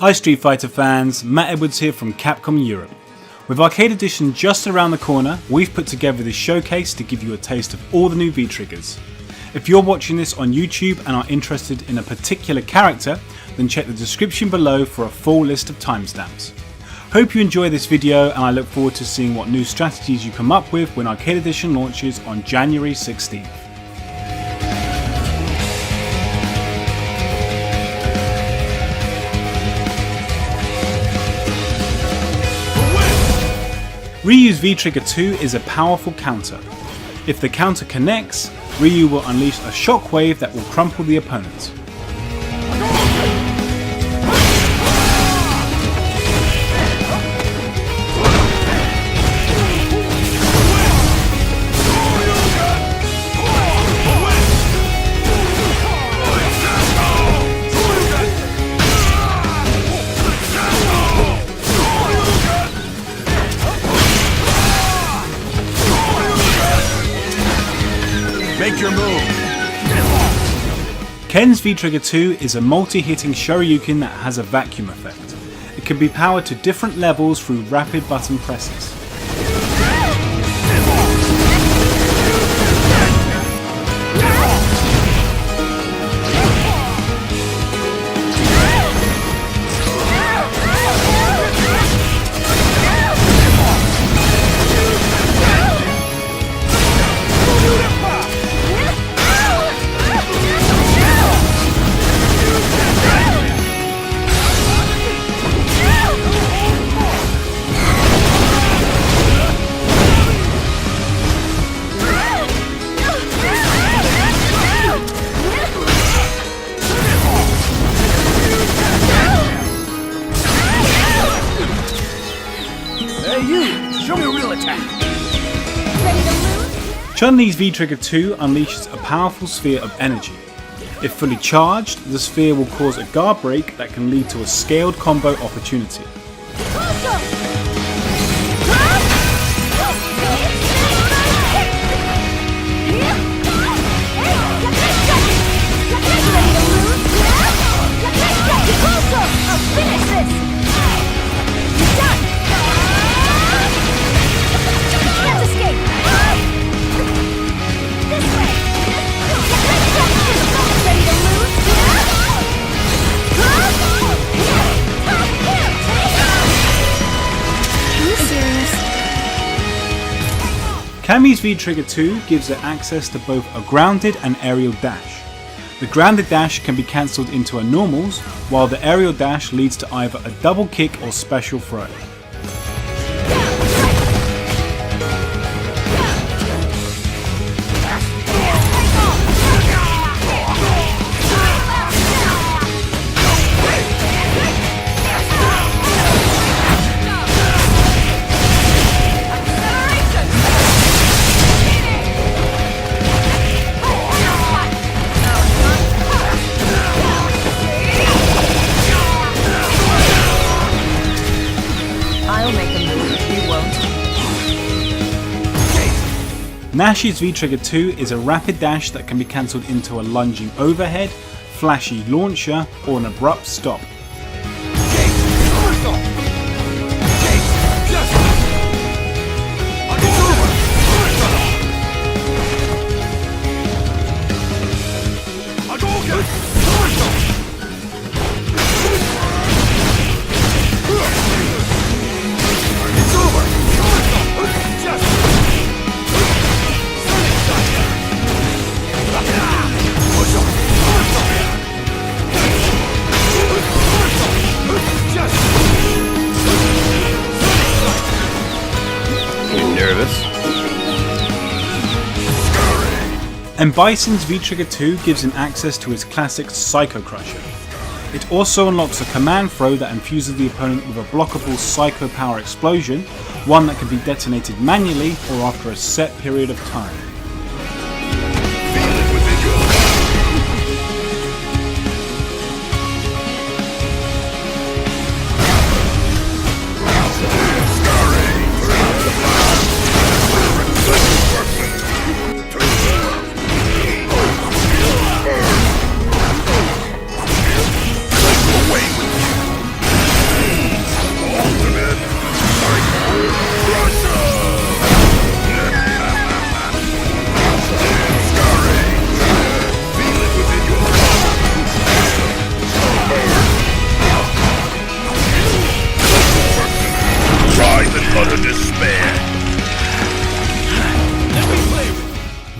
Hi Street Fighter fans, Matt Edwards here from Capcom Europe. With Arcade Edition just around the corner, we've put together this showcase to give you a taste of all the new V-Triggers. If you're watching this on YouTube and are interested in a particular character, then check the description below for a full list of timestamps. Hope you enjoy this video, and I look forward to seeing what new strategies you come up with when Arcade Edition launches on January 16th. Ryu's V-Trigger-2 is a powerful counter. If the counter connects, Ryu will unleash a shockwave that will crumple the opponent. Make your move! Ken's V-Trigger-2 is a multi-hitting Shoryuken that has a vacuum effect. It can be powered to different levels through rapid button presses. Show me a real attack! Chun-Li's V-Trigger-2 unleashes a powerful sphere of energy. If fully charged, the sphere will cause a guard break that can lead to a scaled combo opportunity. Kami's V-Trigger-2 gives it access to both a grounded and aerial dash. The grounded dash can be cancelled into a normals, while the aerial dash leads to either a double kick or special throw. Nash's V-Trigger-2 is a rapid dash that can be cancelled into a lunging overhead, flashy launcher, or an abrupt stop. And Bison's V-Trigger-2 gives him access to his classic Psycho Crusher. It also unlocks a command throw that infuses the opponent with a blockable Psycho Power Explosion, one that can be detonated manually or after a set period of time.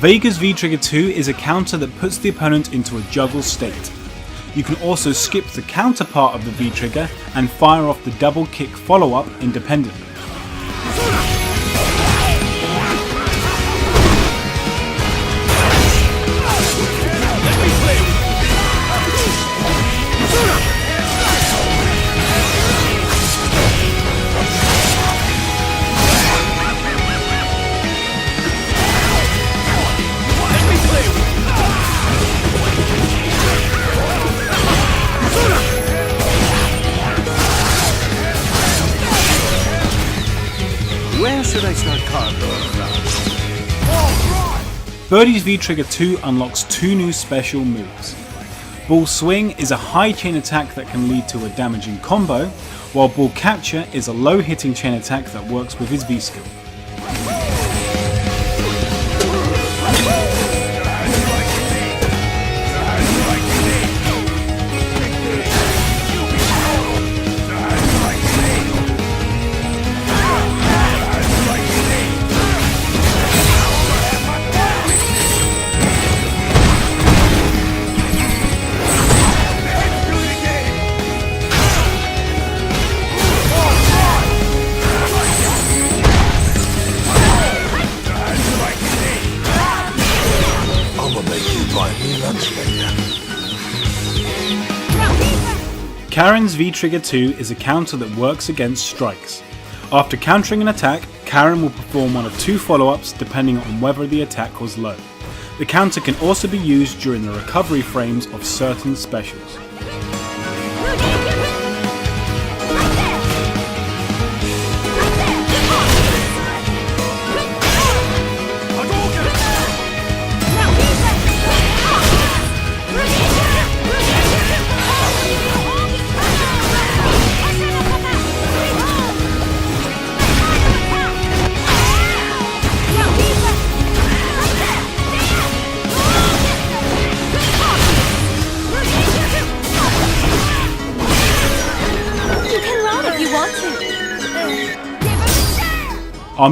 Vega's V-Trigger-2 is a counter that puts the opponent into a juggle state. You can also skip the counter part of the V-Trigger and fire off the double kick follow-up independently. Where should I start carving from? Birdie's V-Trigger-2 unlocks two new special moves. Ball Swing is a high chain attack that can lead to a damaging combo, while Ball Capture is a low hitting chain attack that works with his V-skill. Karen's V-Trigger-2 is a counter that works against strikes. After countering an attack, Karen will perform one of two follow-ups depending on whether the attack was low. The counter can also be used during the recovery frames of certain specials.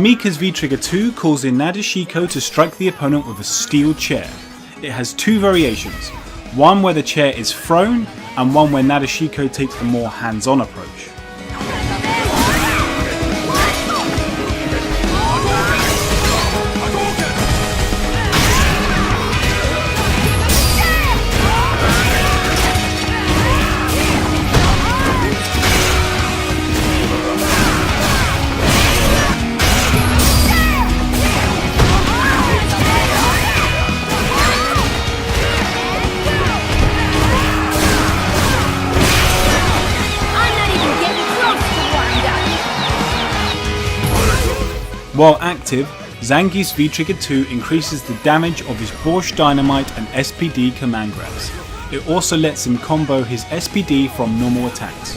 Mika's V-Trigger-2 calls in Nadeshiko to strike the opponent with a steel chair. It has two variations, one where the chair is thrown and one where Nadeshiko takes a more hands-on approach. While active, Zangief's V-Trigger-2 increases the damage of his Borscht Dynamite and SPD command grabs. It also lets him combo his SPD from normal attacks.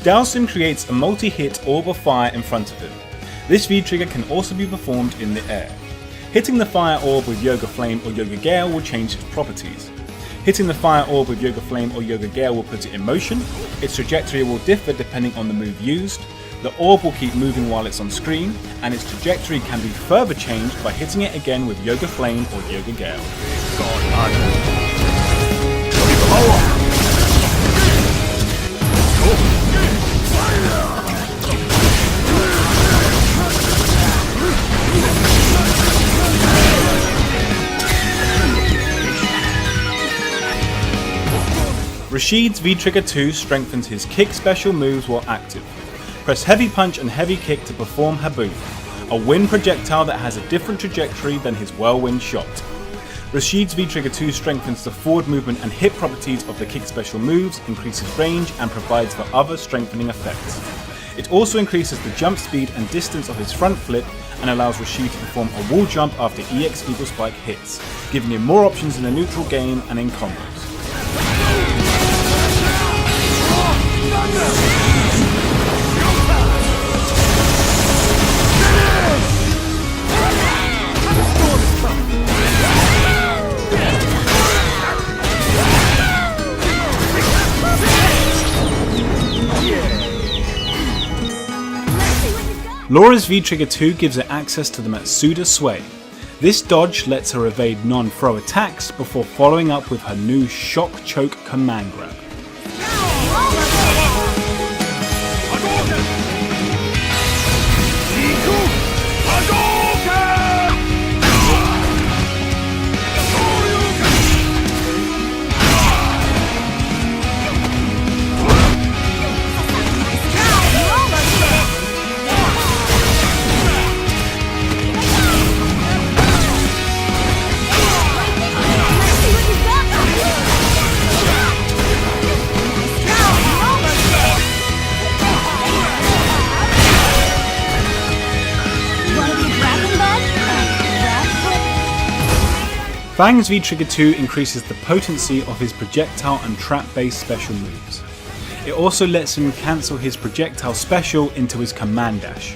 Dalsim creates a multi-hit orb of fire in front of him. This V-Trigger can also be performed in the air. Hitting the fire orb with Yoga Flame or Yoga Gale will change its properties. Hitting the fire orb with Yoga Flame or Yoga Gale will put it in motion. Its trajectory will differ depending on the move used. The orb will keep moving while it's on screen, and its trajectory can be further changed by hitting it again with Yoga Flame or Yoga Gale. Rashid's V-Trigger-2 strengthens his kick special moves while active. Press heavy punch and heavy kick to perform Haboom, a wind projectile that has a different trajectory than his whirlwind shot. Rashid's V-Trigger-2 strengthens the forward movement and hit properties of the kick special moves, increases range, and provides for other strengthening effects. It also increases the jump speed and distance of his front flip and allows Rashid to perform a wall jump after EX Eagle Spike hits, giving him more options in the neutral game and in combos. Laura's V-Trigger-2 gives her access to the Matsuda Sway. This dodge lets her evade non-throw attacks before following up with her new Shock Choke command grab. Fang's V-Trigger-2 increases the potency of his projectile and trap-based special moves. It also lets him cancel his projectile special into his command dash.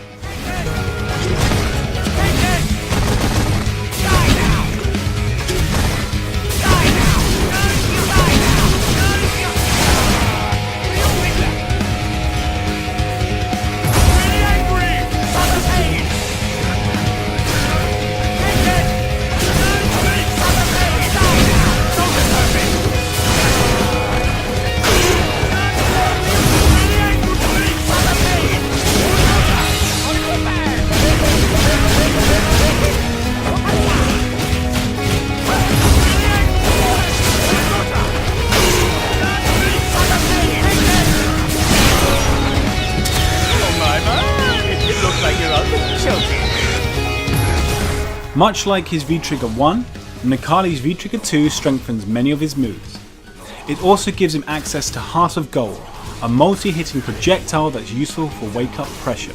Much like his V-Trigger-1, Necalli's V-Trigger-2 strengthens many of his moves. It also gives him access to Heart of Gold, a multi-hitting projectile that's useful for wake-up pressure.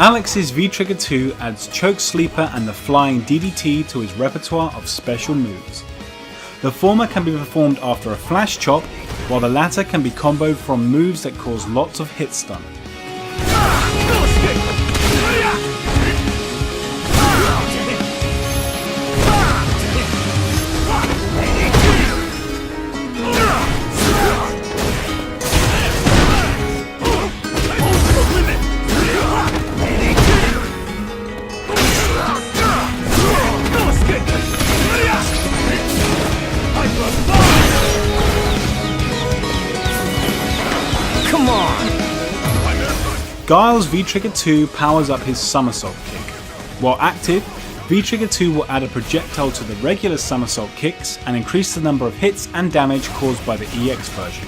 Alex's V-Trigger-2 adds Choke Sleeper and the Flying DDT to his repertoire of special moves. The former can be performed after a flash chop, while the latter can be comboed from moves that cause lots of hit stun. Guile's V-Trigger-2 powers up his somersault kick. While active, V-Trigger-2 will add a projectile to the regular somersault kicks and increase the number of hits and damage caused by the EX version.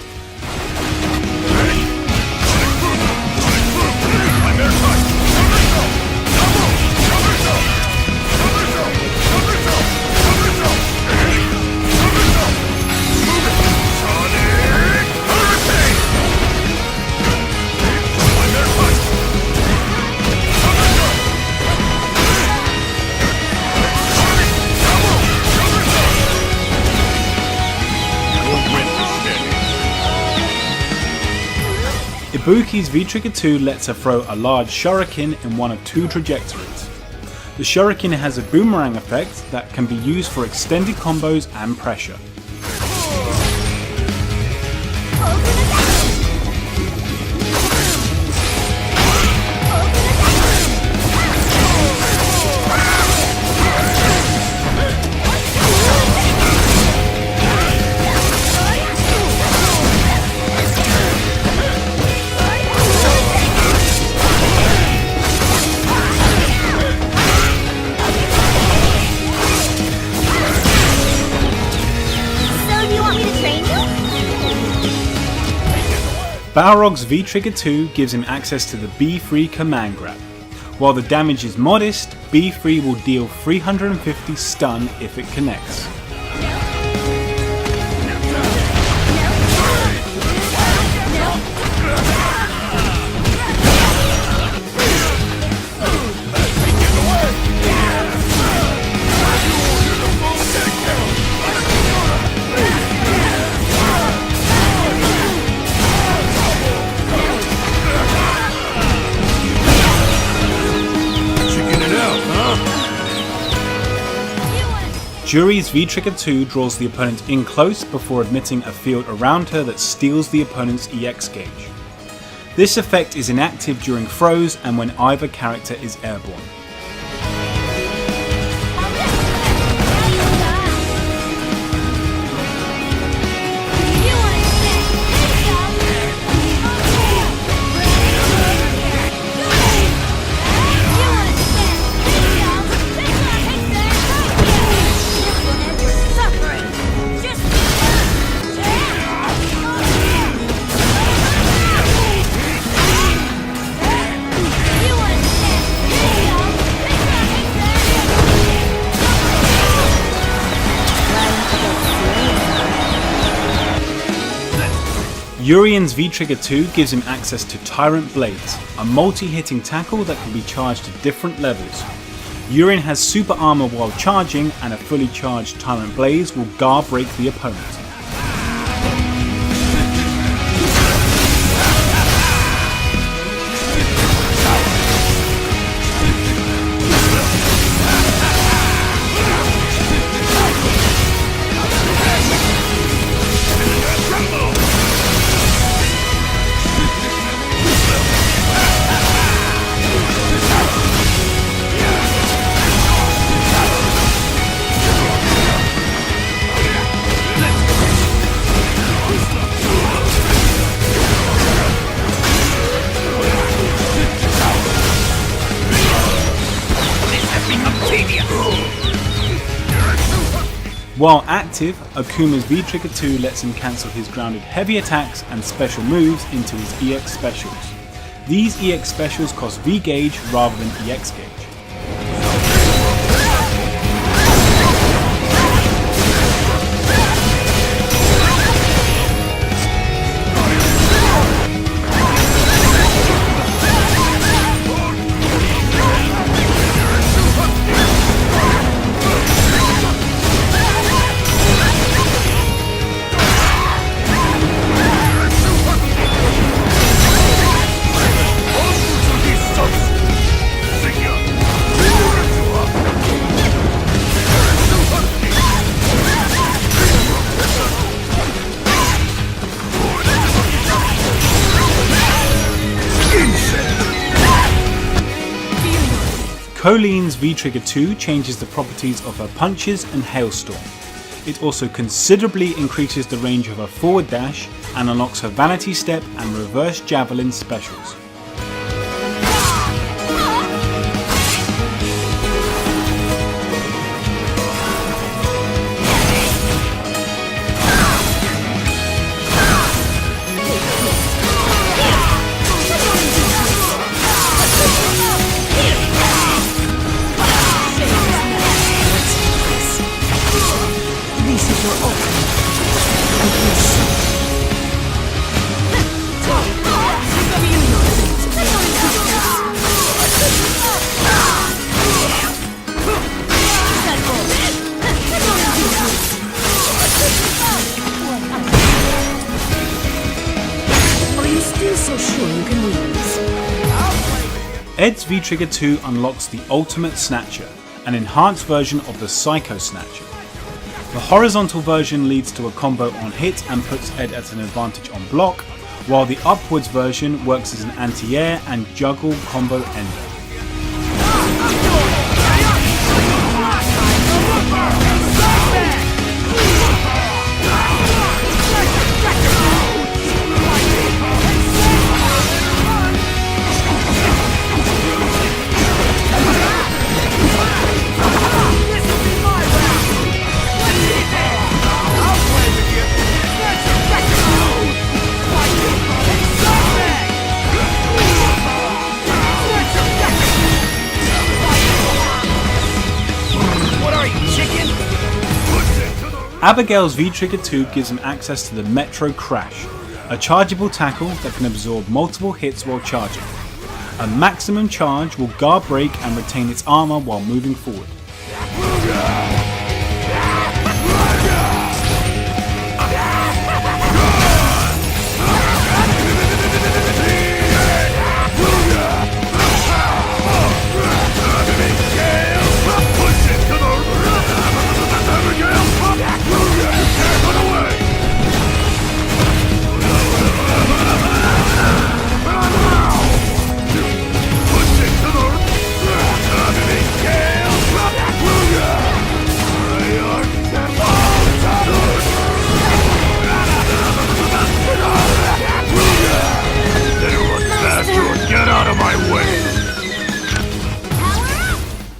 Ibuki's V-Trigger-2 lets her throw a large shuriken in one of two trajectories. The shuriken has a boomerang effect that can be used for extended combos and pressure. Balrog's V-Trigger-2 gives him access to the B3 command grab. While the damage is modest, B3 will deal 350 stun if it connects. Juri's V-Trigger-2 draws the opponent in close before admitting a field around her that steals the opponent's EX gauge. This effect is inactive during throws and when either character is airborne. Urien's V-Trigger-2 gives him access to Tyrant Blades, a multi-hitting tackle that can be charged to different levels. Urien has super armor while charging, and a fully charged Tyrant Blades will guard break the opponent. While active, Akuma's V-Trigger-2 lets him cancel his grounded heavy attacks and special moves into his EX specials. These EX specials cost V gauge rather than EX gauge. Colleen's V-Trigger-2 changes the properties of her punches and Hailstorm. It also considerably increases the range of her forward dash and unlocks her Vanity Step and Reverse Javelin specials. Ed's V-Trigger-2 unlocks the Ultimate Snatcher, an enhanced version of the Psycho Snatcher. The horizontal version leads to a combo on hit and puts Ed at an advantage on block, while the upwards version works as an anti-air and juggle combo ender. Abigail's V-Trigger-2 gives him access to the Metro Crash, a chargeable tackle that can absorb multiple hits while charging. A maximum charge will guard break and retain its armor while moving forward.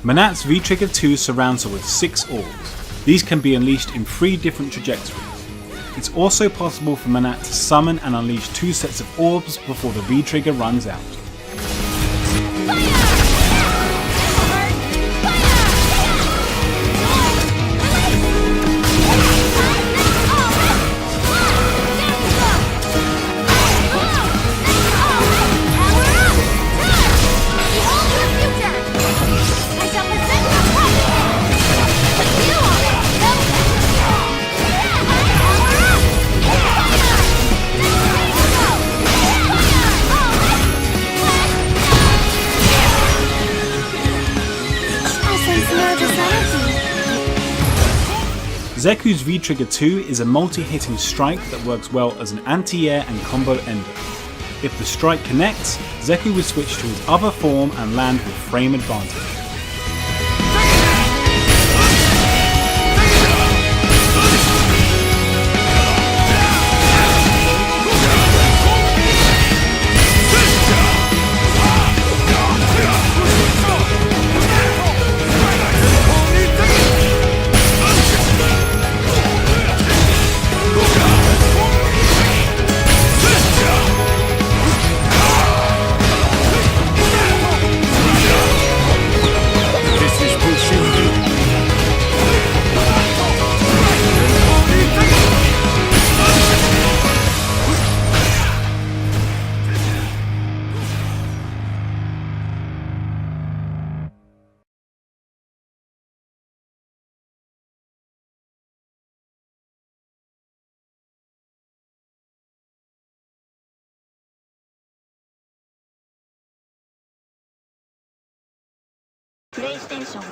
Manat's V-Trigger-2 surrounds her with 6 orbs. These can be unleashed in 3 different trajectories. It's also possible for Manat to summon and unleash 2 sets of orbs before the V-Trigger runs out. Zeku's V-Trigger-2 is a multi-hitting strike that works well as an anti-air and combo ender. If the strike connects, Zeku will switch to his other form and land with frame advantage. PlayStation